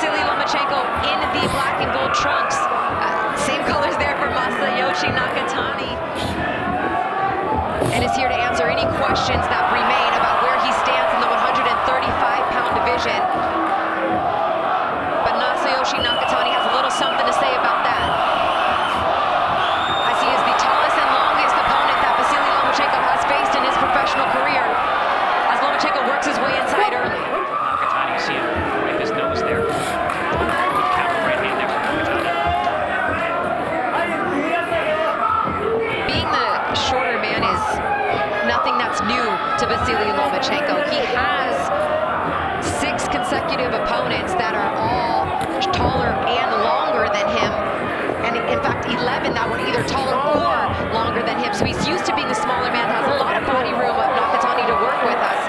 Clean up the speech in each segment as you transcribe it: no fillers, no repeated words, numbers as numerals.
Vasyl Lomachenko in the black and gold trunks. Same colors there for Masayoshi Nakatani. And is here to answer any questions that remain about where he stands in the 135-pound division. But Masayoshi Nakatani has a little something to say about that, as he is the tallest and longest opponent that Vasyl Lomachenko has faced in his professional career, as Lomachenko works his way inside early. Nakatani, you see him wipe his nose there. Good counter right hand there from Nakatani. Being the shorter man is nothing that's new to Vasyl Lomachenko. He has 6 consecutive opponents that are all taller and longer than him, and in fact 11 that were either taller or longer than him. So he's used to being the smaller man, has a lot of body room of Nakatani to work with us.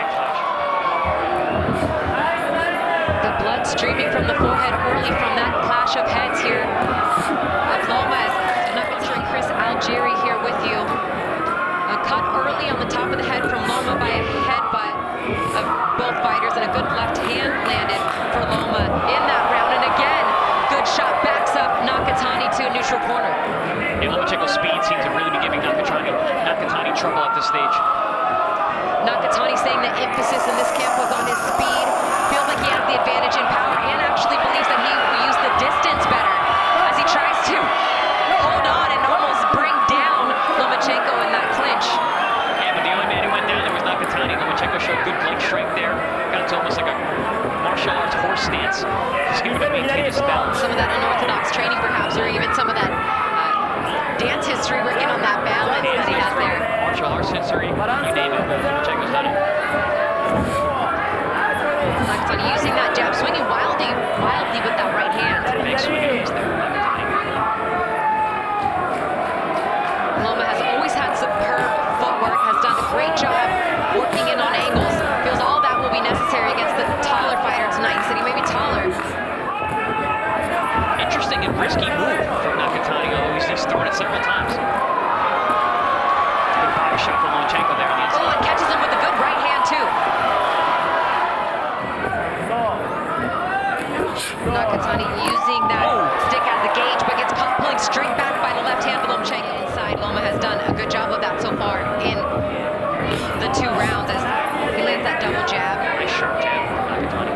The blood streaming from the forehead early from that clash of heads here of Loma. Nakatani, Chris Algieri here with you. A cut early on the top of the head from Loma by a headbutt of both fighters, and a good left hand landed for Loma in that round. And again, good shot backs up Nakatani to neutral corner. Yeah, Lomachenko's speed seems to really be giving Nakatani trouble at this stage. Nakatani saying the emphasis in this camp was on his speed. Feels like he has the advantage in power, and actually believes that he will use the distance better as he tries to hold on and almost bring down Lomachenko in that clinch. Yeah, but the only man who went down there was Nakatani. Lomachenko showed good leg strength there. Got into almost like a martial arts horse stance. Just able to maintain his balance. Some of that unorthodox training perhaps, or even some of that dance history working on that balance that he has there. Martial arts history, you name it, Lomachenko's done it. Nakatani using that jab, swinging wildly with that right hand. Big swing and miss there from Nakatani. Loma has always had superb footwork, has done a great job working in on angles. Feels all that will be necessary against the taller fighter tonight. He said he may be taller. Interesting and risky move from Nakatani, although he's thrown it several times. Good body shot from Lomachenko there on the inside. Oh, and catches him with a good right hand too. Nakatani using that stick as a gauge, but gets caught pulling straight back by the left hand for Lomachenko inside. Loma has done a good job of that so far in the 2 rounds as he lands that double jab. Nice sharp jab from Nakatani.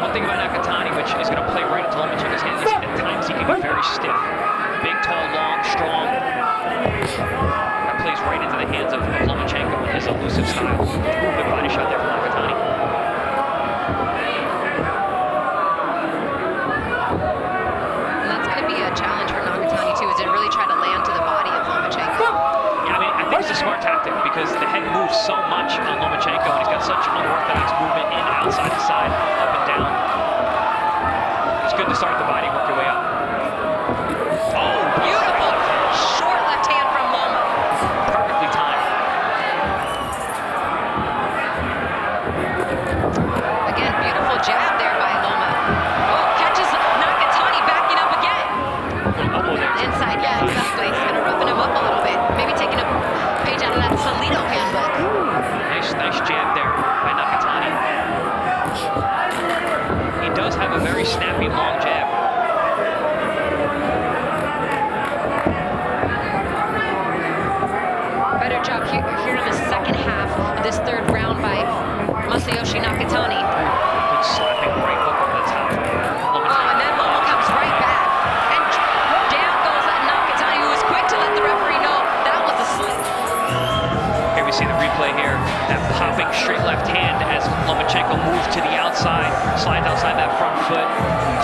One thing about Nakatani, which is going to play right into Lomachenko's hands, is at times he can be very stiff. Big, tall, long, strong. That plays right into the hands of Lomachenko with his elusive style. Good body shot there from Nakatani. And that's going to be a challenge for Nakatani too, is to really try to land to the body of Lomachenko. Yeah, I mean, I think it's a smart tactic because the head moves so much on Lomachenko, and he's got such unorthodox movement in, outside to side, up and down. It's good to start the body, work your way up. Oh, Beautiful short left hand from Loma. perfectly timed. Again, beautiful jab there by Loma. Oh, catches Nakatani backing up again. Elbow there. Inside, yeah, exactly. He's gonna roughen him up a little bit. Maybe taking a page out of that Salito handbook. Nice jab there by Nakatani. He does have a very snappy, long jab. Better job here in the second half of this 3rd round by Masayoshi Nakatani. Good slapping right hook over the top. Oh, and then Loma comes right back. And down goes Nakatani, who was quick to let the referee know that was a slip. Here we see the replay here. That popping straight left hand as Lomachenko moves to the outside, slides outside that front foot.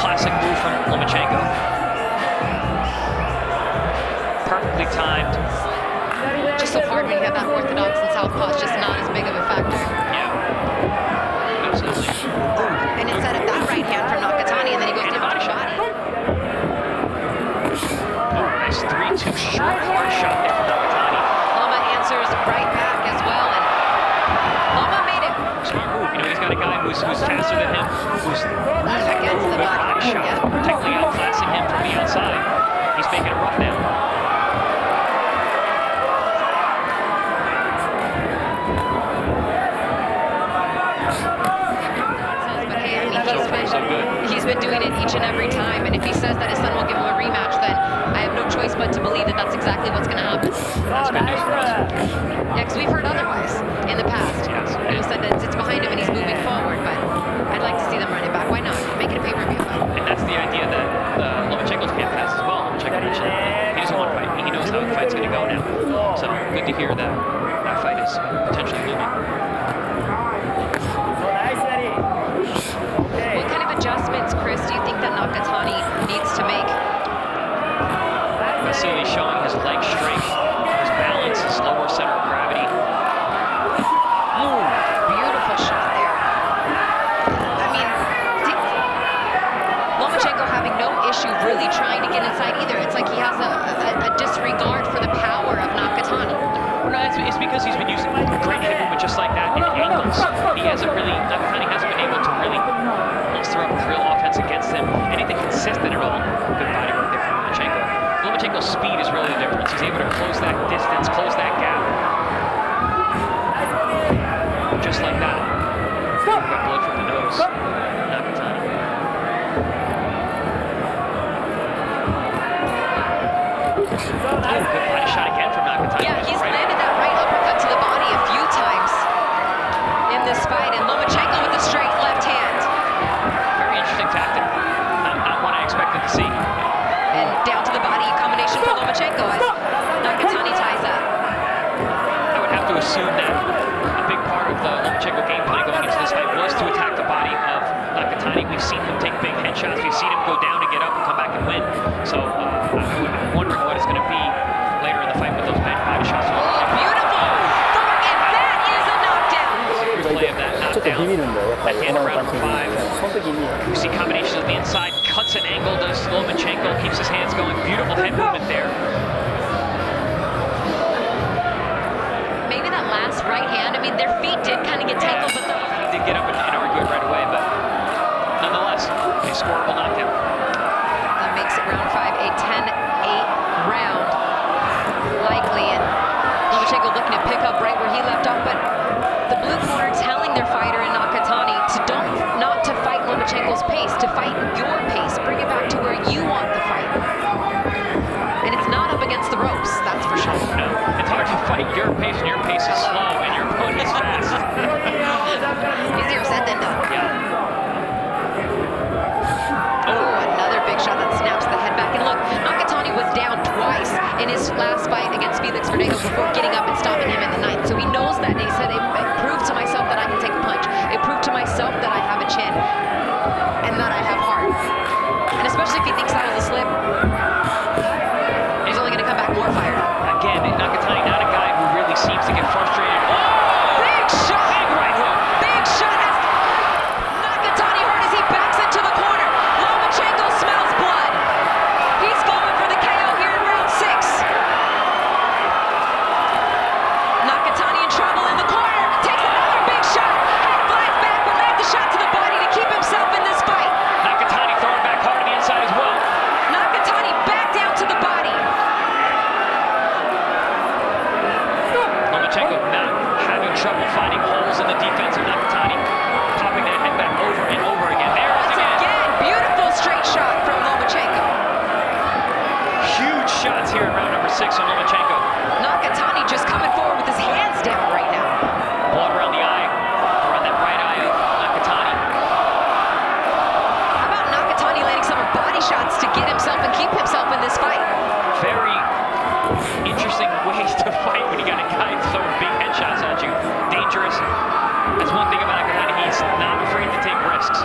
Classic move from Lomachenko. Perfectly timed. Just so hard when you have that orthodox and southpaw, it's just not as big of a factor. Yeah, absolutely. And instead of that right hand from Nakatani, and then he goes down to body. Oh, nice 3-2 short, hard shot there from Nakatani. Loma answers right back as well, and Loma made it. Smart move. You know, he's got a guy who's faster than him, who's Against the body. shot, Yeah. technically outclassing him from the outside. He's making it rough now. been doing it each and every time, and if he says that his son will give him a rematch, then I have no choice but to believe that that's exactly what's going to happen. That's good news for us. Yeah, because we've heard otherwise in the past. Yes. People said that it's behind him and he's moving forward, but I'd like to see them run it back. Why not? Make it a pay-per-view fight. And that's the idea that Lomachenko's camp has as well. Lomachenko mentioned that he doesn't want to fight. He knows how the fight's going to go now. So good to hear that that fight is potentially moving. What kind of adjustments, Chris, do you think that Nakatani needs to make? Vasyl showing his leg strength, his balance, his lower center of gravity. Ooh, beautiful shot there. I mean, Lomachenko having no issue really trying to get inside either. It's like he has a disregard for the power of Nakatani. Well, no, it's because he's been using great hip movement just like that in angles. He hasn't really, Nakatani hasn't been able to really muster up real offense against him. Anything consistent at all. Good body work there from Lomachenko. Lomachenko's speed is really the difference. He's able to close that distance, close that gap. Just like that. Got blood from the nose. Nakatani. Good body shot again from Nakatani. Yeah, he's landed that right uppercut to the body a few times in this fight, and Lomachenko with the straight left hand. Very interesting tactic. Not one I expected to see. And down to the body combination for Lomachenko as Nakatani ties up. I would have to assume that a big part of the Lomachenko game plan going into this fight was to attack the body of Nakatani. We've seen him take big headshots. We've seen him go down and get up and come back and win. So I'm wondering what it's going to be later in the fight with those body shots. Oh, beautiful! Thorpe, and that is a knockdown! Replay of that knockdown. That hand around number 5. We see combinations of the inside, cuts an angle, does Lomachenko, keeps his hands going. Beautiful head movement there. Maybe that last right hand, I mean, their feet did kind of get tangled, but He did get up and argue it right away, but nonetheless, a scoreable knockdown. that makes it round 5 a 10-8 round, likely, and Lomachenko looking to pick up right where he left off, but the blue corner telling their fighter in Nakatani not to fight Lomachenko's pace, to fight your pace, bring it back to where you want the fight. And it's not up against the ropes, that's for sure. No, it's hard to fight your pace, and your pace is slow, and your opponent's fast. Easier said than done. Yeah. Oh, another big shot that snaps the head back. And look, Nakatani was down twice in his last fight against Felix Verdejo before getting up and stopping him in the 9th. So he knows that, and he said, it proved to myself that I can take a punch. It proved to myself that I have a chin and that I have heart. And especially if he thinks that was a slip, he's only going to come back more fired up. Again, Nakatani, not a guy who really seems to get frustrated. Oh! Big shot! Big right hook! Big shot as Nakatani hurt as he backs into the corner. Lomachenko smells blood. He's going for the KO here in round 6. Nakatani in trouble in the corner. Takes another big shot. Head flies back, but lands the shot to the body to keep himself in this fight. Nakatani throwing back hard to the inside as well. Nakatani back down to the body. Lomachenko not having trouble finding holes in the defense of Nakatani. Popping that head back over and over again. There it is Once again, beautiful straight shot from Lomachenko. Huge shots here in round number 6 on Lomachenko. Nakatani just coming forward with his hands down right now. Blood around the eye, around that right eye of Nakatani. How about Nakatani landing some body shots to get himself and keep himself in this fight? Very interesting ways to fight when you got a guy throwing big headshots at you. Dangerous. That's one thing about Nakatani. He's not afraid to take risks.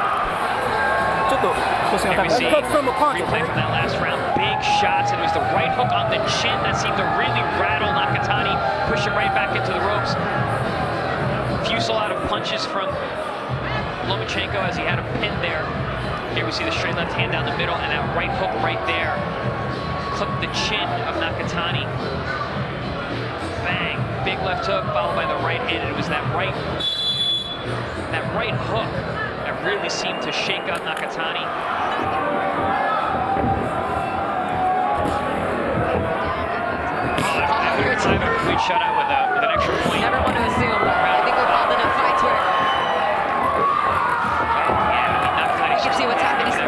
Here we see replay from that last round. Big shots, and it was the right hook on the chin that seemed to really rattle Nakatani, push him right back into the ropes. Fusillade of punches from Lomachenko as he had him pinned there. Here we see the straight left hand down the middle, and that right hook right there clipped the chin of Nakatani. Bang! Big left hook followed by the right hand, and it was that right hook that really seemed to shake up Nakatani. I've a complete shutout with an extra point. Never want to assume. I think we've called enough fights where Yeah, I mean, Nakatani's you can see what's happening. He's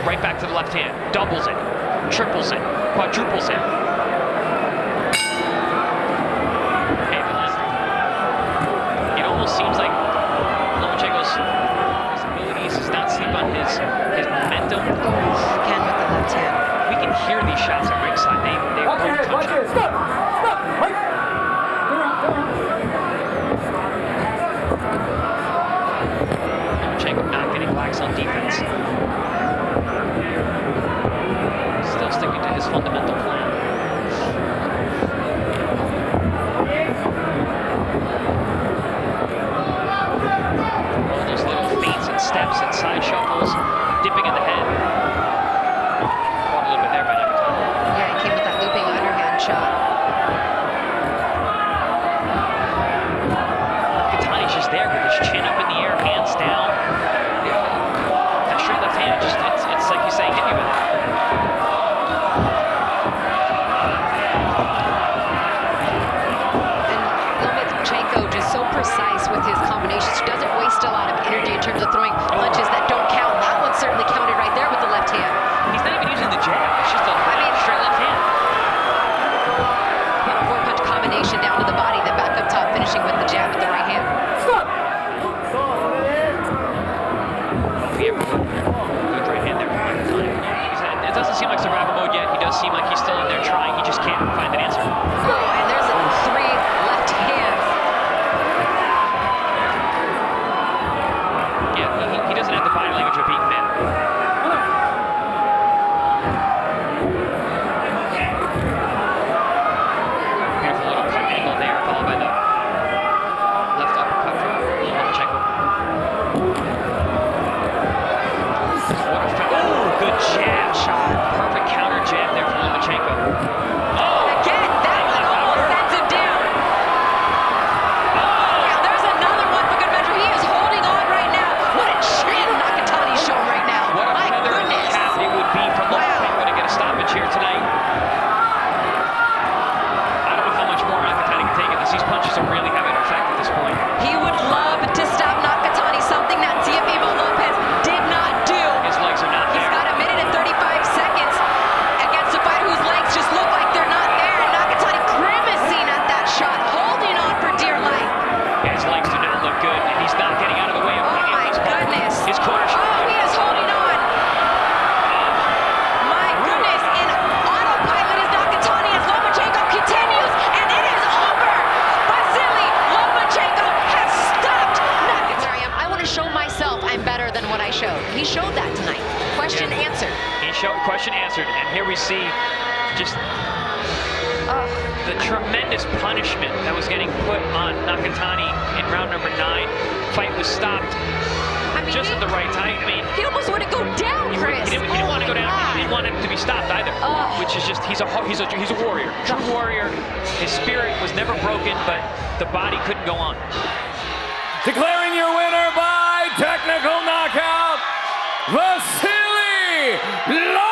right back to the left hand. Doubles it, triples it, quadruples it. It almost seems like Lomachenko's abilities does not sleep on his momentum. Again with the left hand. We can hear these shots at ringside. They both touch it. Lomachenko not getting lax on defense. Still sticking to his fundamental plan. All those little feints and steps and side shuffles, dipping in the head. Caught a little bit there by Nakatani. Yeah, he came with that looping underhand shot. Nakatani's just there with his chin up in the air, hands down. That straight left hand, just it's like he's saying, hit me with it. And Lomachenko just so precise with his combinations. He doesn't waste a lot of energy in terms of throwing punches that don't count. That one certainly counted right there with the left hand. He's not even using the jab. It's just a straight left hand. Put a four-punch combination down to the body, then back up top, finishing with the jab with the right hand. Good right hand there from Nakatani. It doesn't seem like survival mode yet. He does seem like he's still in there trying. He just can't find an answer. Oh, and there's three left hands. Yeah, he doesn't have the body language of beating men. Beautiful little cut angle there, followed by the left uppercut from Lomachenko. Oh, good jab shot. Perfect counter jab there from Lomachenko. Oh! Again, that one almost sends him down. Now there's another one for good measure. He is holding on right now. What a chin Nakatani's showing right now. What a My feather in the goodness. cap it would be for Lomachenko to get a stoppage here tonight. I don't know how much more Nakatani can take it, because these punches are really having an effect at this point. He would love to stop Nakatani, something that Teofimo Lopez did not do. His legs are not He's there. got a minute and 35 seconds against a fighter whose legs just look like they're not there. And Nakatani grimacing at that shot, holding on for dear life. His legs do not look good, and he's not getting out of the way of Oh my goodness. his corner shot. Oh, he is holding on. My goodness, in autopilot is Nakatani as Lomachenko continues, and it is over. Vasyl Lomachenko has stopped Nakatani. I want to show myself I'm better than what I showed. He showed that tonight. Question answered. He showed question answered, and here we see just the tremendous punishment that was getting put on Nakatani in round number 9. Fight was stopped just at the right time. I mean, He almost wouldn't go down, Chris. he didn't want to go down. He didn't want him to be stopped either. Which is just he's a warrior, true warrior. His spirit was never broken, but the body couldn't go on. Declaring your winner by technical knockout, Vasyl Lomachenko.